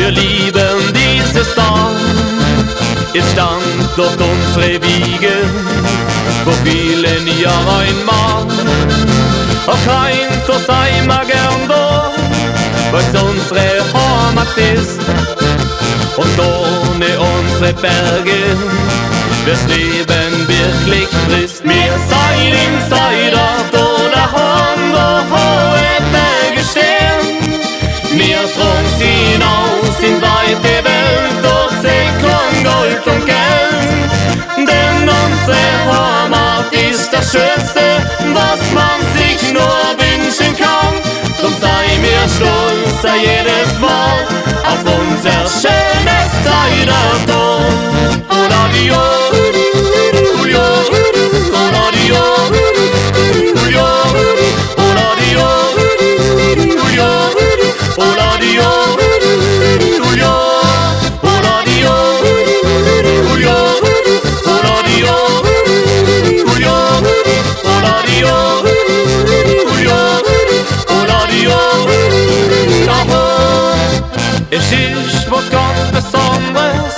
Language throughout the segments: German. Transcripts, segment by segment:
wir lieben dieses Dorf. Es stand dort unsere Wiege vor vielen Jahren einmal. Auch kein da sei wir gern da, weil's unsere Heimat ist. Und ohne unsere Berge wär's Leben wirklich trist. Wir seid Insider, da daheim, wo hohe Berge stehen. Wir tragen sie hinaus in weite Welt, dort seh kein Gold und Geld. Denn unsere Heimat ist das Schönste, was man sich nur wünschen kann. Drum sei mir stolz jedes Mal auf unser schönes Zeitalter. Oladio, Julio, Oladio, Julio, Oladio, Julio, Oladio, Julio, Oladio, Julio, Oladio, Julio, Oladio, Julio, Oladio. Es ist was ganz Besonderes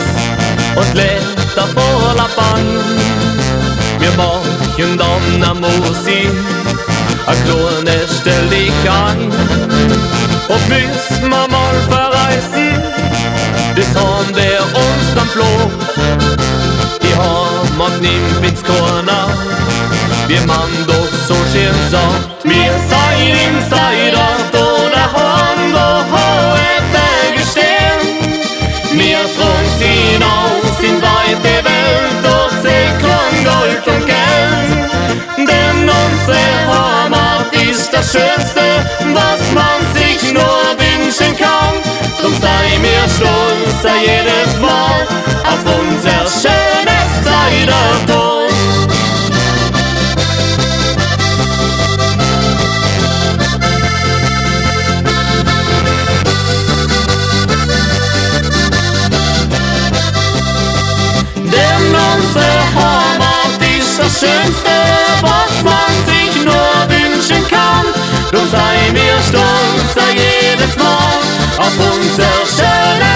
und lebt da voller Bein. Wir machen dann a Musik, a kleine stell ich ein. Und müssen wir mal verreisen, das haben wir uns dann bloß. Die Heimat nimmt ins Corner, wir man doch so schön sagt. Wir seid Insider, da daheim, wo hohe Berge stehen. Wir tragen sie hinaus in weite Welt, dort seh kein Gold und Geld. Denn unsere Heimat ist das Schönste, was man sich nur wünschen kann. Drum sei mir stolz jedes Mal auf unser schönes Zeitalter. Das Schönste, was man sich nur wünschen kann. Drum sei mir stolz jedes Mal auf unser schönes